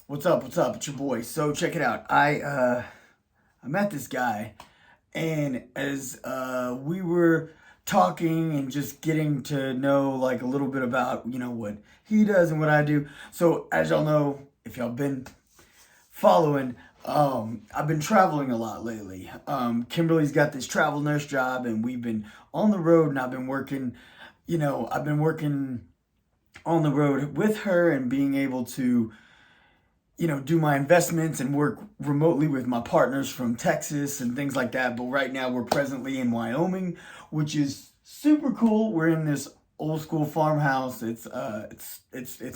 What's up? What's up? It's your boy. So check it out. I met this guy, and as we were talking and just getting to know like a little bit about what he does and what I do. So as y'all know, if y'all been following, I've been traveling a lot lately. Kimberly's got this travel nurse job, and we've been on the road, and I've been working. I've been working on the road with her and being able to do my investments and work remotely with my partners from Texas and things like that. But right now we're presently in Wyoming, which is super cool. We're in this old school farmhouse. It's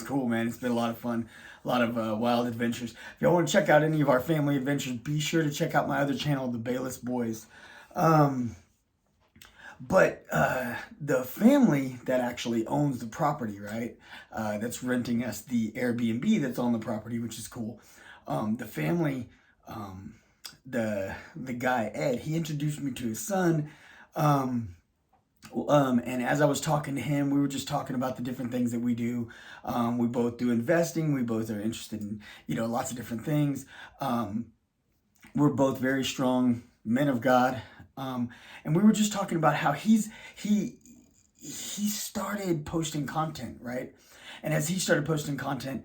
cool, man. It's been a lot of fun, a lot of wild adventures. If y'all want to check out any of our family adventures, be sure to check out my other channel, The Bayless Boys. Um, but the family that actually owns the property, right, that's renting us the Airbnb that's on the property, which is cool. The family, the guy Ed, he introduced me to his son. And as I was talking to him, we were just talking about the different things that we do. We both do investing. We both are interested in lots of different things. We're both very strong men of God. And we were just talking about how he started posting content, right? And as he started posting content,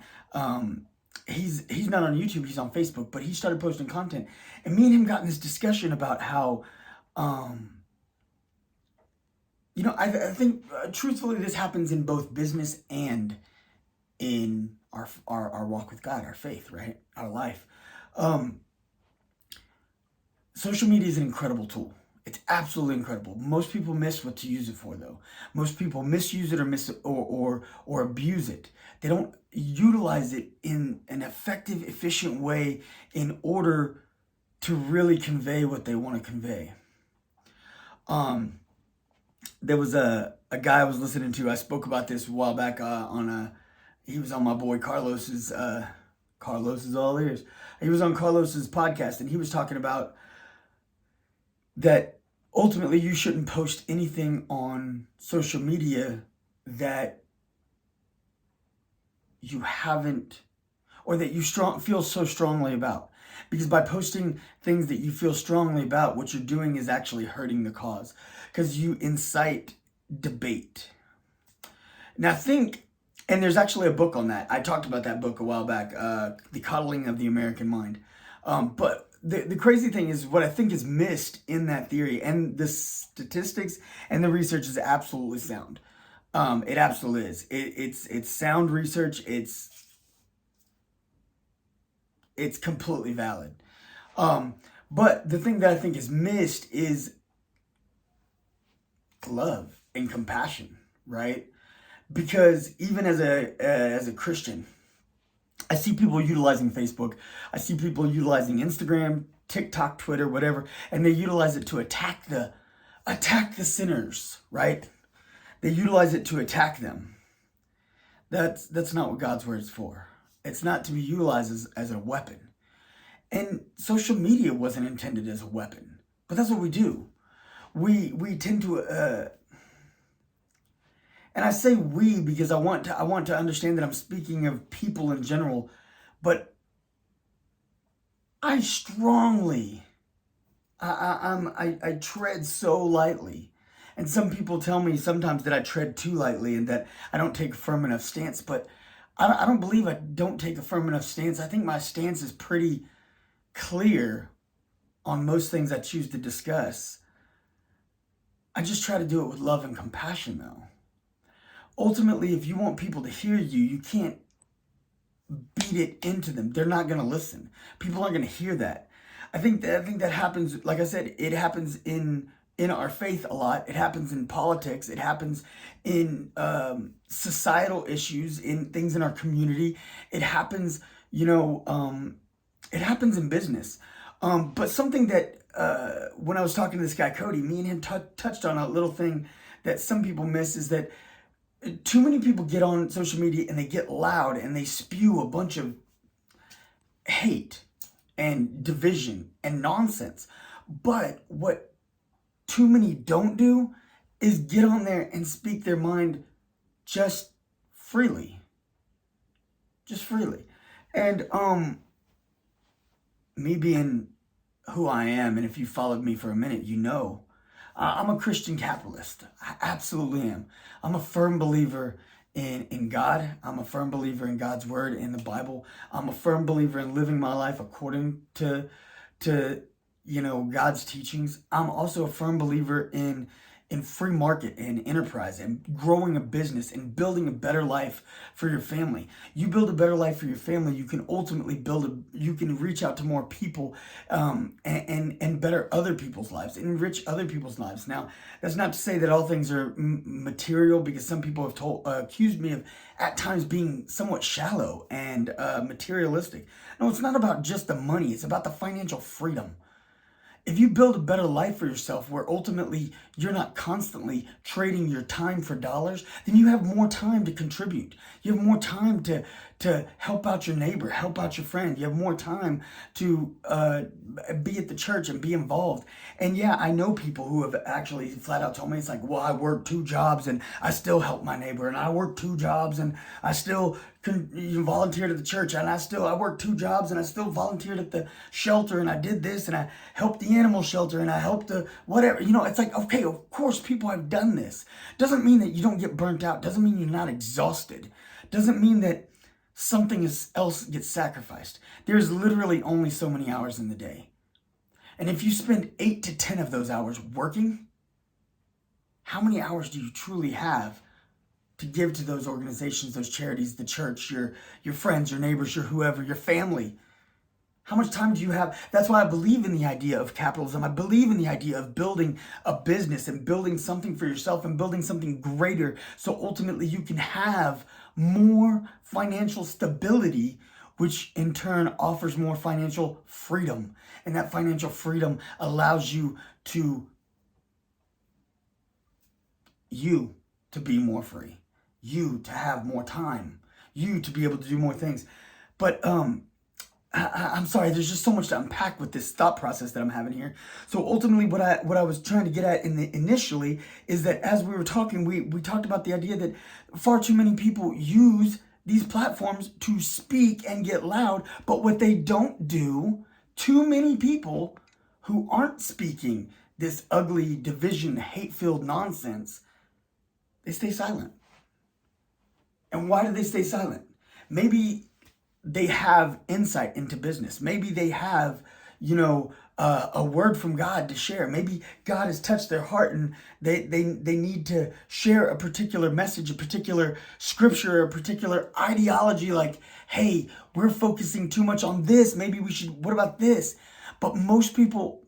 he's not on YouTube, he's on Facebook, but he started posting content. And me and him got in this discussion about how, I think truthfully this happens in both business and in our walk with God, our faith, right? Our life. Social media is an incredible tool. It's absolutely incredible. Most people miss what to use it for, though. Most people misuse it or abuse it. They don't utilize it in an effective, efficient way in order to really convey what they want to convey. There was a guy I was listening to. I spoke about this a while back he was on my boy Carlos's all ears. He was on Carlos's podcast, and he was talking about that ultimately you shouldn't post anything on social media that you haven't, or that you feel so strongly about. Because by posting things that you feel strongly about, what you're doing is actually hurting the cause, because you incite debate. Now and there's actually a book on that. I talked about that book a while back, The Coddling of the American Mind. But the crazy thing is, what I think is missed in that theory, and the statistics and the research is absolutely sound. It absolutely is. It's sound research. It's completely valid. But the thing that I think is missed is love and compassion, right? Because even as a Christian, I see people utilizing Facebook. I see people utilizing Instagram, TikTok, Twitter, whatever, and they utilize it to attack the sinners, right? They utilize it to attack them. That's not what God's word is for. It's not to be utilized as a weapon. And social media wasn't intended as a weapon, but that's what we do. We tend to and I say we because I want to understand that I'm speaking of people in general, but I strongly, I tread so lightly, and some people tell me sometimes that I tread too lightly and that I don't take a firm enough stance. But I don't believe I don't take a firm enough stance. I think my stance is pretty clear on most things I choose to discuss. I just try to do it with love and compassion, though. Ultimately, if you want people to hear you, you can't beat it into them. They're not going to listen. People aren't going to hear that. I think that happens. Like I said, it happens in our faith a lot. It happens in politics. It happens in societal issues, in things in our community. It happens, it happens in business. But something that when I was talking to this guy Cody, me and him touched on a little thing that some people miss, is that too many people get on social media and they get loud and they spew a bunch of hate and division and nonsense. But what too many don't do is get on there and speak their mind just freely. Just freely. And me being who I am, and if you followed me for a minute, you know, I'm a Christian capitalist. I absolutely am. I'm a firm believer in God. I'm a firm believer in God's word in the Bible. I'm a firm believer in living my life according to God's teachings. I'm also a firm believer in free market and enterprise and growing a business and building a better life for your family. You build a better life for your family, you can ultimately you can reach out to more people, and better other people's lives, enrich other people's lives. Now, that's not to say that all things are material, because some people have accused me of at times being somewhat shallow and materialistic. No, it's not about just the money, it's about the financial freedom. If you build a better life for yourself where ultimately you're not constantly trading your time for dollars, then you have more time to contribute. You have more time to help out your neighbor, help out your friend. You have more time to be at the church and be involved. And yeah, I know people who have actually flat out told me, it's like, well, I work 2 jobs and I still help my neighbor, and I work 2 jobs and I still volunteered at the church, and I worked 2 jobs and I still volunteered at the shelter, and I did this and I helped the animal shelter and I helped the whatever. It's like, okay, of course people have done this. Doesn't mean that you don't get burnt out. Doesn't mean you're not exhausted. Doesn't mean that something else gets sacrificed. There's literally only so many hours in the day. And if you spend 8 to 10 of those hours working, how many hours do you truly have to give to those organizations, those charities, the church, your friends, your neighbors, your whoever, your family? How much time do you have? That's why I believe in the idea of capitalism. I believe in the idea of building a business and building something for yourself and building something greater, so ultimately you can have more financial stability, which in turn offers more financial freedom. And that financial freedom allows you to be more free, you to have more time, you to be able to do more things. But I'm sorry, there's just so much to unpack with this thought process that I'm having here. So ultimately, what I was trying to get at initially is that as we were talking, we talked about the idea that far too many people use these platforms to speak and get loud, but what they don't do, too many people who aren't speaking this ugly division, hate-filled nonsense, they stay silent. And why do they stay silent? Maybe they have insight into business. Maybe they have, a word from God to share. Maybe God has touched their heart and they need to share a particular message, a particular scripture, a particular ideology, like, hey, we're focusing too much on this. Maybe we should, what about this? But most people's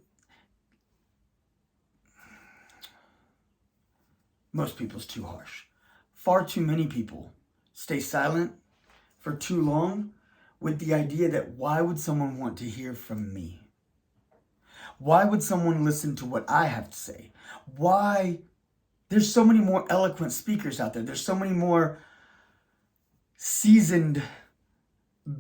too harsh. Far too many people stay silent for too long with the idea that, why would someone want to hear from me? Why would someone listen to what I have to say? Why? There's so many more eloquent speakers out there. There's so many more seasoned,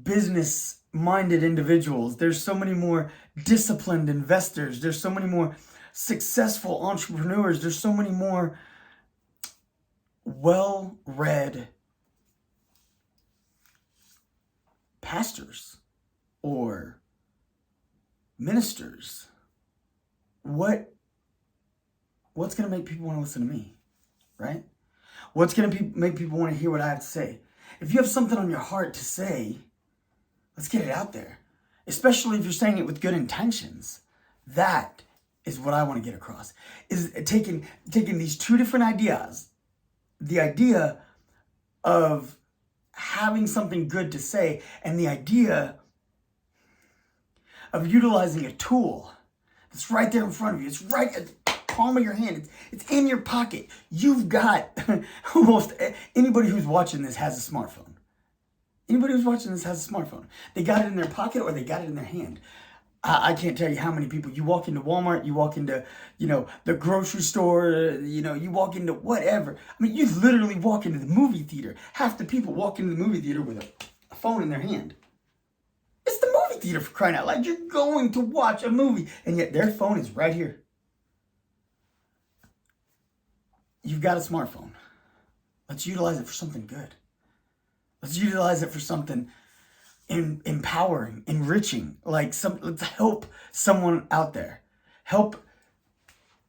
business-minded individuals. There's so many more disciplined investors. There's so many more successful entrepreneurs. There's so many more well-read pastors or ministers. What's going to make people want to listen to me, right? What's going to make people want to hear what I have to say? If you have something on your heart to say, let's get it out there. Especially if you're saying it with good intentions. That is what I want to get across. Is taking these two different ideas. The idea of having something good to say, and the idea of utilizing a tool that's right there in front of you. It's right at the palm of your hand. It's in your pocket. You've got almost anybody who's watching this has a smartphone. Anybody who's watching this has a smartphone. They got it in their pocket or they got it in their hand. I can't tell you how many people, you walk into Walmart, you walk into, the grocery store, you walk into whatever. I mean, you literally walk into the movie theater. Half the people walk into the movie theater with a phone in their hand. It's the movie theater, for crying out loud. You're going to watch a movie, and yet their phone is right here. You've got a smartphone. Let's utilize it for something good. Let's utilize it for something empowering, enriching. Like let's help someone out there. Help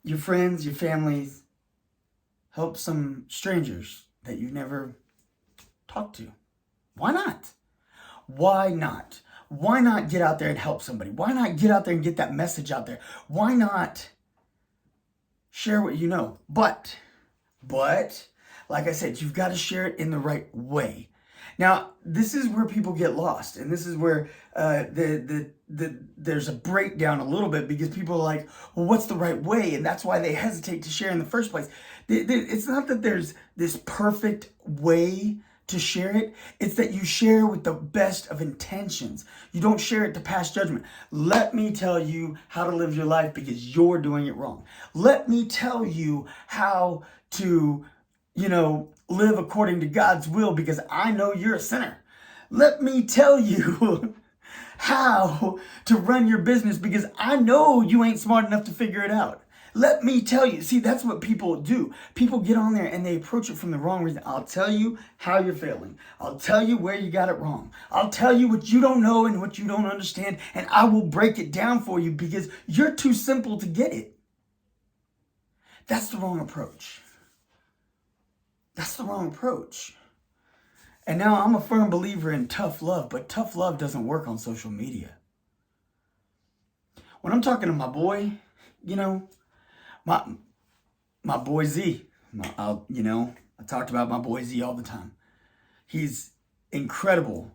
your friends, your families. Help some strangers that you've never talked to. Why not? Why not? Why not get out there and help somebody? Why not get out there and get that message out there? Why not share what you know? But, like I said, you've got to share it in the right way. Now, this is where people get lost, and this is where there's a breakdown a little bit, because people are like, well, what's the right way? And that's why they hesitate to share in the first place. It's not that there's this perfect way to share it. It's that you share with the best of intentions. You don't share it to pass judgment. Let me tell you how to live your life because you're doing it wrong. Let me tell you how to, live according to God's will because I know you're a sinner. Let me tell you how to run your business because I know you ain't smart enough to figure it out. Let me tell you. See, that's what people do. People get on there and they approach it from the wrong reason. I'll tell you how you're failing. I'll tell you where you got it wrong. I'll tell you what you don't know and what you don't understand, and I will break it down for you because you're too simple to get it. That's the wrong approach. That's the wrong approach. And now I'm a firm believer in tough love, but tough love doesn't work on social media. When I'm talking to my boy, my boy Z, I talked about my boy Z all the time. He's incredible,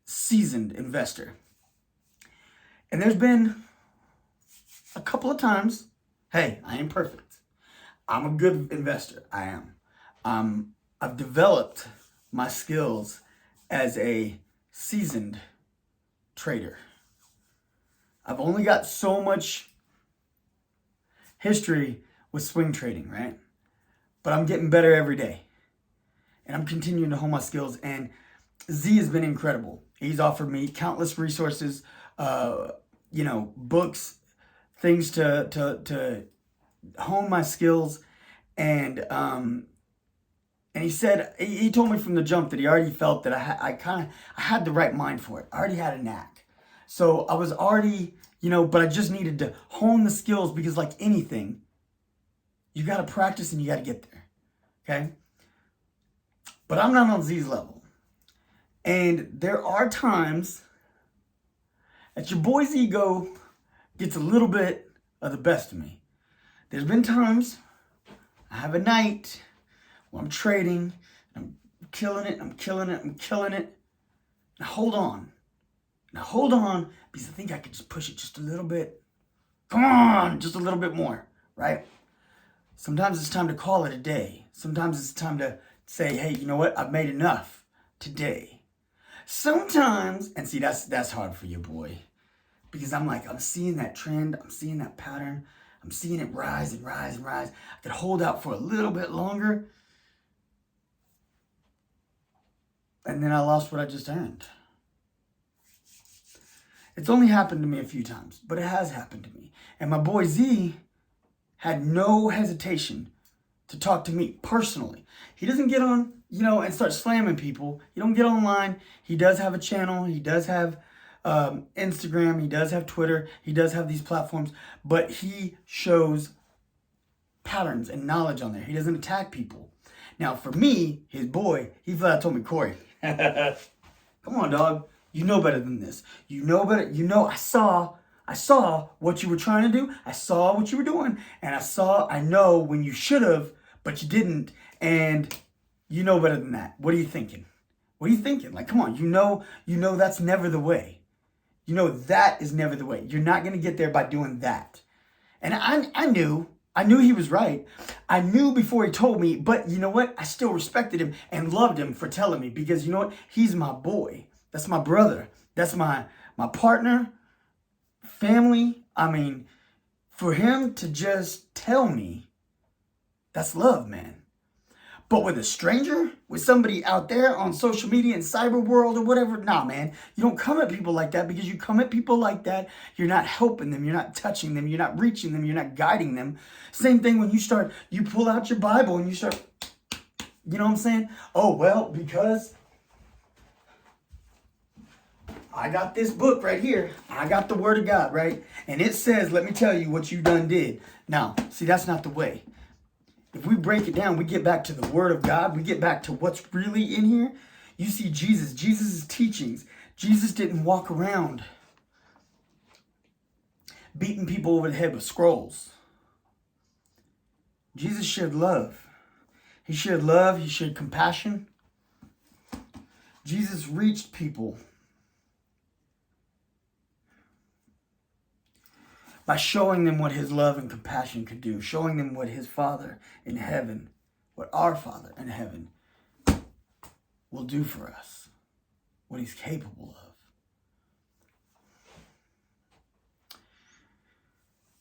seasoned investor. And there's been a couple of times, hey, I ain't perfect. I'm a good investor. I am. I've developed my skills as a seasoned trader. I've only got so much history with swing trading, right? But I'm getting better every day. And I'm continuing to hone my skills. And Z has been incredible. He's offered me countless resources, books, things to hone my skills. And he said, he told me from the jump that he already felt that I had the right mind for it. I already had a knack. So I was already, but I just needed to hone the skills because like anything, you got to practice and you got to get there. Okay. But I'm not on Z's level. And there are times that your boy's ego gets a little bit of the best of me. There's been times I have a night when I'm trading, I'm killing it. Now hold on, because I think I could just push it just a little bit. Come on, just a little bit more, right? Sometimes it's time to call it a day. Sometimes it's time to say, hey, you know what? I've made enough today. Sometimes, and see, that's hard for your boy, because I'm seeing that trend, I'm seeing that pattern, I'm seeing it rise and rise and rise. I could hold out for a little bit longer, and then I lost what I just earned. It's only happened to me a few times, but it has happened to me. And my boy Z had no hesitation to talk to me personally. He doesn't get on, and start slamming people. He don't get online. He does have a channel. He does have Instagram. He does have Twitter. He does have these platforms, but he shows patterns and knowledge on there. He doesn't attack people. Now, for me, his boy, he flat out told me, Corey, come on, dog. You know better than this. You know better. I saw what you were trying to do. I saw what you were doing. And I know when you should have, but you didn't. And you know better than that. What are you thinking? Like, come on, you know that's never the way. That is never the way. You're not going to get there by doing that. And I knew he was right. I knew before he told me, but you know what? I still respected him and loved him for telling me because you know what? He's my boy. That's my brother. That's my partner, family. I mean, for him to just tell me, that's love, man. But with a stranger, with somebody out there on social media and cyber world or whatever, nah, man. You don't come at people like that because you come at people like that, you're not helping them, you're not touching them, you're not reaching them, you're not guiding them. Same thing when you pull out your Bible and you start, you know what I'm saying? Oh, well, because I got this book right here. I got the Word of God, right? And it says, let me tell you what you done did. Now, see, that's not the way. If we break it down, we get back to the Word of God. We get back to what's really in here. You see Jesus' teachings. Jesus didn't walk around beating people over the head with scrolls. Jesus shared love. He shared love. He shared compassion. Jesus reached people by showing them what his love and compassion could do, showing them what his Father in heaven, what our Father in heaven will do for us, what he's capable of.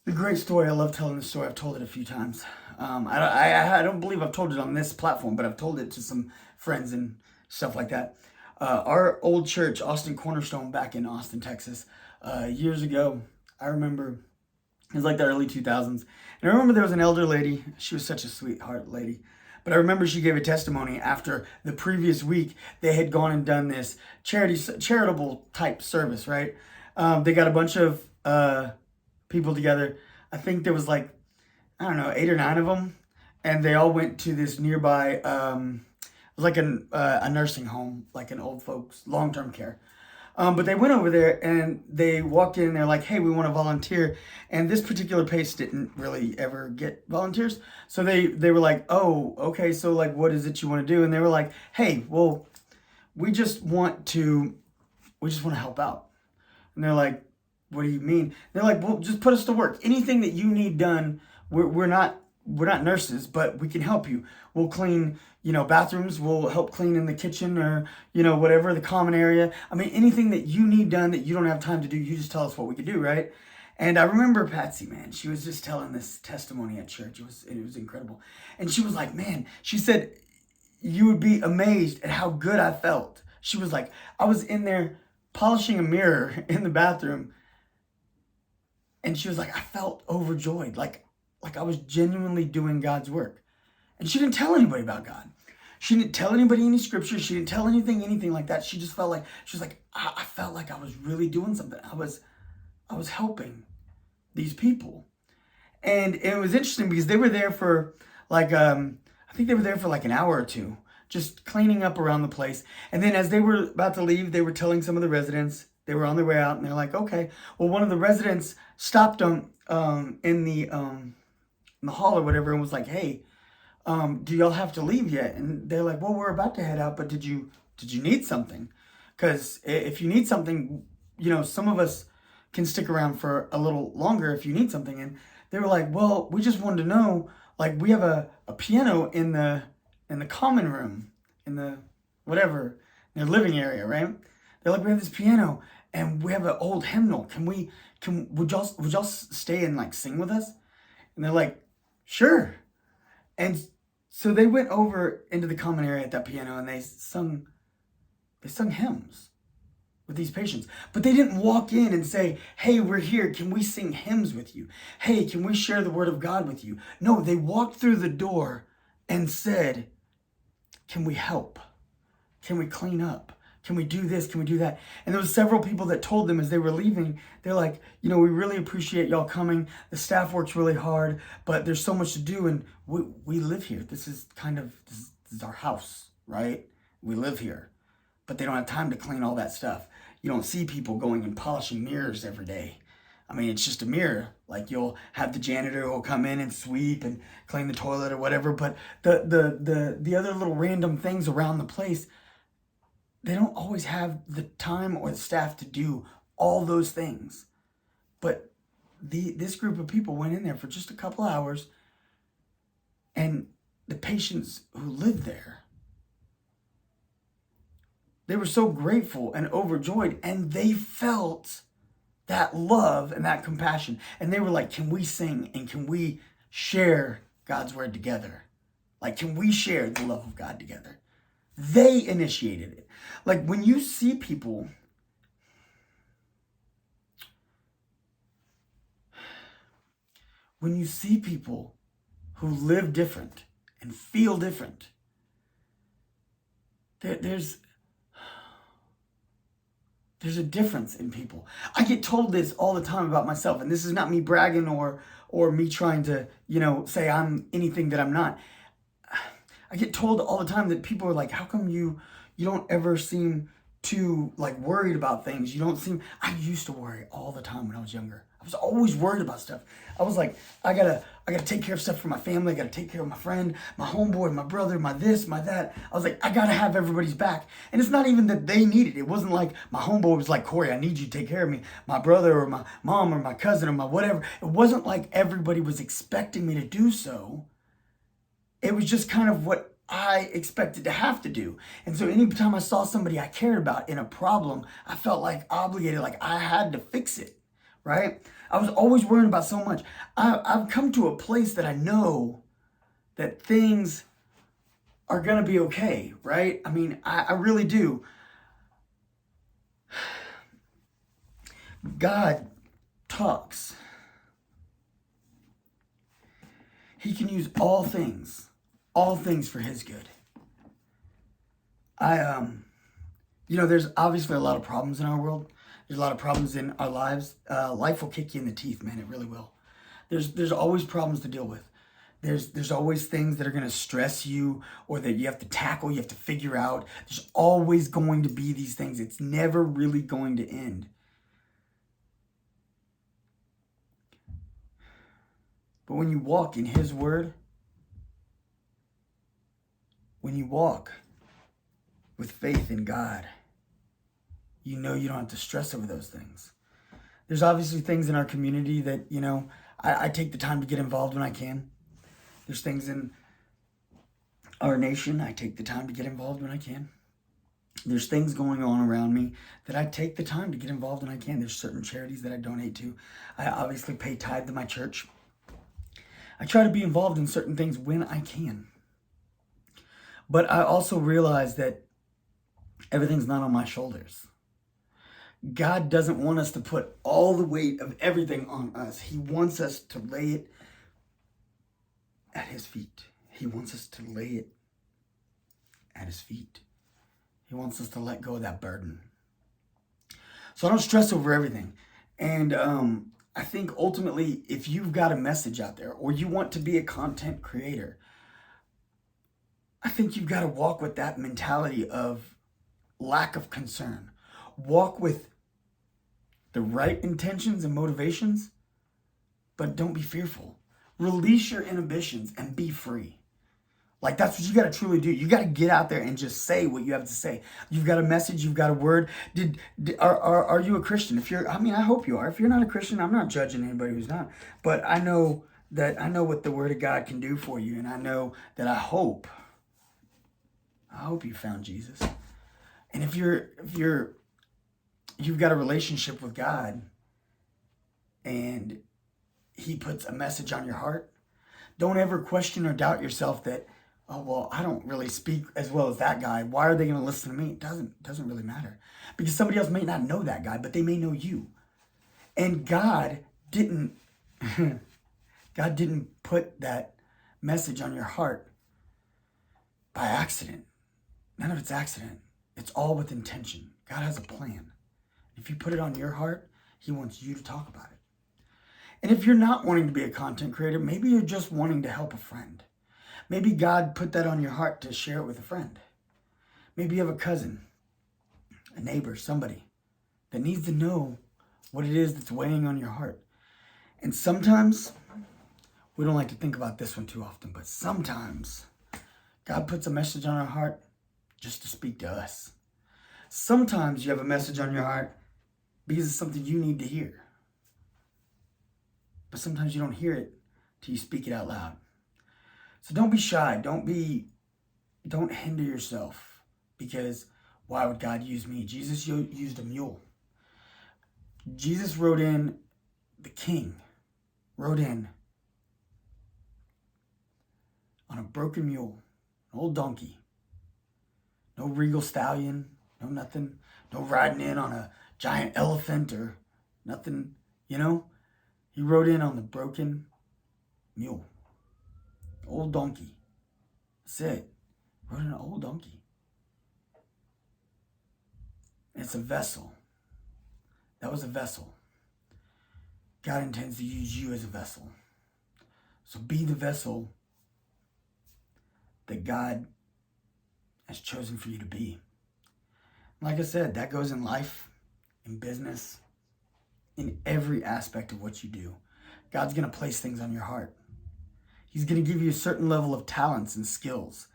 The great story, I love telling this story. I've told it a few times. I don't believe I've told it on this platform, but I've told it to some friends and stuff like that. Our old church, Austin Cornerstone, back in Austin, Texas, years ago, I remember it was like the early 2000s. And I remember there was an elder lady. She was such a sweetheart lady. But I remember she gave a testimony after the previous week they had gone and done this charitable type service, right? They got a bunch of people together. I think there was like, I don't know, 8 or 9 of them. And they all went to this nearby, it was like a nursing home, like an old folks, long-term care. But they went over there and they walked in and they're like, hey, we want to volunteer. And this particular place didn't really ever get volunteers. So they were like, oh, okay, so like, what is it you want to do? And they were like, hey, well, we just want to help out. And they're like, what do you mean? They're like, well, just put us to work. Anything that you need done, we're not nurses, but we can help you. We'll clean, bathrooms. We'll help clean in the kitchen or, whatever, the common area. I mean, anything that you need done that you don't have time to do, you just tell us what we could do, right? And I remember Patsy, man, she was just telling this testimony at church. It was incredible. And she was like, man, she said, you would be amazed at how good I felt. She was like, I was in there polishing a mirror in the bathroom. And she was like, I felt overjoyed. Like I was genuinely doing God's work. And she didn't tell anybody about God. She didn't tell anybody any scripture. She didn't tell anything like that. She just felt like, she was like, I felt like I was really doing something. I was helping these people. And it was interesting because they were there for like, I think they were there for like an hour or two, just cleaning up around the place. And then as they were about to leave, they were telling some of the residents, they were on their way out and they're like, okay, well, one of the residents stopped them in the hall or whatever and was like, hey, do y'all have to leave yet? And they're like, well, we're about to head out, but did you need something? Because if you need something, some of us can stick around for a little longer if you need something. And they were like, well, we just wanted to know, like, we have a piano in the common room, in the whatever, in the living area, right? They're like, we have this piano and we have an old hymnal. Would y'all stay and like sing with us? And they're like, sure. And so they went over into the common area at that piano and they sung hymns with these patients. But they didn't walk in and say, hey, we're here. Can we sing hymns with you? Hey, can we share the word of God with you? No, they walked through the door and said, can we help? Can we clean up? Can we do this? Can we do that? And there was several people that told them as they were leaving, they're like, we really appreciate y'all coming. The staff works really hard, but there's so much to do. And we live here. This is our house, right? We live here, but they don't have time to clean all that stuff. You don't see people going and polishing mirrors every day. I mean, it's just a mirror. Like you'll have the janitor who will come in and sweep and clean the toilet or whatever. But the other little random things around the place, they don't always have the time or the staff to do all those things. But this group of people went in there for just a couple hours, and the patients who lived there, they were so grateful and overjoyed, and they felt that love and that compassion. And they were like, can we sing and can we share God's word together? Like, can we share the love of God together? They initiated it. Like when you see people who live different and feel different, there's There's a difference in people. I get told this all the time about myself, and this is not me bragging or me trying to, say I'm anything that I'm not. I get told all the time that people are like, how come you don't ever seem too like worried about things? You don't seem. I used to worry all the time when I was younger. I was always worried about stuff. I was like, I gotta take care of stuff for my family. I gotta take care of my friend, my homeboy, my brother, my this, my that. I was like, I gotta have everybody's back. And it's not even that they need it. It wasn't like my homeboy was like, Corey, I need you to take care of me. My brother or my mom or my cousin or my whatever. It wasn't like everybody was expecting me to do so. It was just kind of what I expected to have to do. And so anytime I saw somebody I cared about in a problem, I felt like obligated, like I had to fix it, right? I was always worrying about so much. I've come to a place that I know that things are going to be okay, right? I mean, I really do. God talks. He can use all things for his good. There's obviously a lot of problems in our world. There's a lot of problems in our lives. Life will kick you in the teeth, man. It really will. There's always problems to deal with. There's always things that are going to stress you or that you have to tackle, you have to figure out. There's always going to be these things. It's never really going to end. But when you walk in his word, when you walk with faith in God, you know you don't have to stress over those things. There's obviously things in our community that, I take the time to get involved when I can. There's things in our nation I take the time to get involved when I can. There's things going on around me that I take the time to get involved when I can. There's certain charities that I donate to. I obviously pay tithe to my church. I try to be involved in certain things when I can. But I also realize that everything's not on my shoulders. God doesn't want us to put all the weight of everything on us. He wants us to lay it at his feet. He wants us to lay it at his feet. He wants us to let go of that burden. So I don't stress over everything. And I think ultimately, if you've got a message out there or you want to be a content creator, I think you've got to walk with that mentality of lack of concern. Walk with the right intentions and motivations, but don't be fearful. Release your inhibitions and be free. Like, that's what you got to truly do. You got to get out there and just say what you have to say. You've got a message. You've got a word. Are you a Christian? I hope you are. If you're not a Christian, I'm not judging anybody who's not. But I know what the Word of God can do for you. And I know that I hope you found Jesus. And if you've got a relationship with God and he puts a message on your heart, don't ever question or doubt yourself that, oh, well, I don't really speak as well as that guy. Why are they going to listen to me? It doesn't really matter. Because somebody else may not know that guy, but they may know you. And God didn't put that message on your heart by accident. None of it's accident. It's all with intention. God has a plan. If you put it on your heart, he wants you to talk about it. And if you're not wanting to be a content creator, maybe you're just wanting to help a friend. Maybe God put that on your heart to share it with a friend. Maybe you have a cousin, a neighbor, somebody that needs to know what it is that's weighing on your heart. And sometimes, we don't like to think about this one too often, but sometimes God puts a message on our heart just to speak to us. Sometimes you have a message on your heart because it's something you need to hear. But sometimes you don't hear it till you speak it out loud. So don't be shy. Don't hinder yourself, because why would God use me? Jesus used a mule. Jesus the king rode in on a broken mule, an old donkey. No regal stallion, no nothing. No riding in on a giant elephant or nothing, He rode in on the broken mule. Old donkey. That's it. Rode in an old donkey. And it's a vessel. That was a vessel. God intends to use you as a vessel. So be the vessel that God has chosen for you to be. Like I said, that goes in life, in business, in every aspect of what you do. God's going to place things on your heart. He's going to give you a certain level of talents and skills.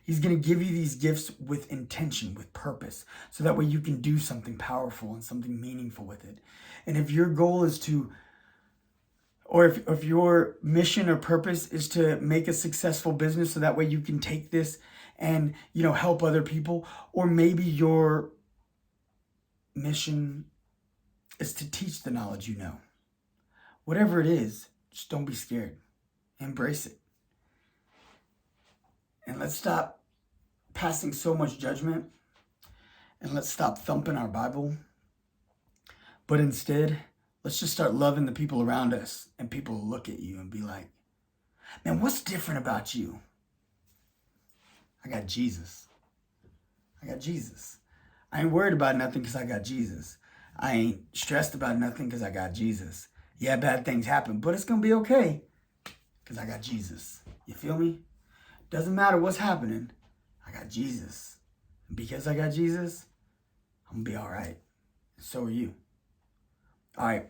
He's going to give you these gifts with intention, with purpose, so that way you can do something powerful and something meaningful with it. And if your goal is to, or if your mission or purpose is to make a successful business so that way you can take this and, help other people, or maybe your mission is to teach the knowledge you know. Whatever it is, just don't be scared. Embrace it. And let's stop passing so much judgment, and let's stop thumping our Bible. But instead, let's just start loving the people around us, and people will look at you and be like, man, what's different about you? I got Jesus. I got Jesus. I ain't worried about nothing because I got Jesus. I ain't stressed about nothing because I got Jesus. Yeah, bad things happen, but it's going to be okay because I got Jesus. You feel me? Doesn't matter what's happening. I got Jesus. And because I got Jesus, I'm going to be all right. And so are you. All right.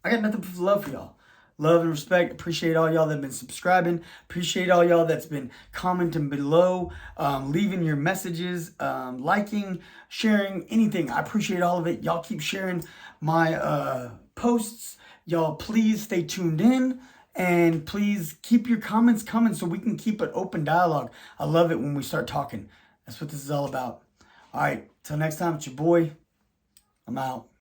I got nothing but love for y'all. Love and respect. Appreciate all y'all that have been subscribing. Appreciate all y'all that's been commenting below, leaving your messages, liking, sharing, anything. I appreciate all of it. Y'all keep sharing my posts. Y'all please stay tuned in, and please keep your comments coming so we can keep an open dialogue. I love it when we start talking. That's what this is all about. All right, till next time, it's your boy. I'm out.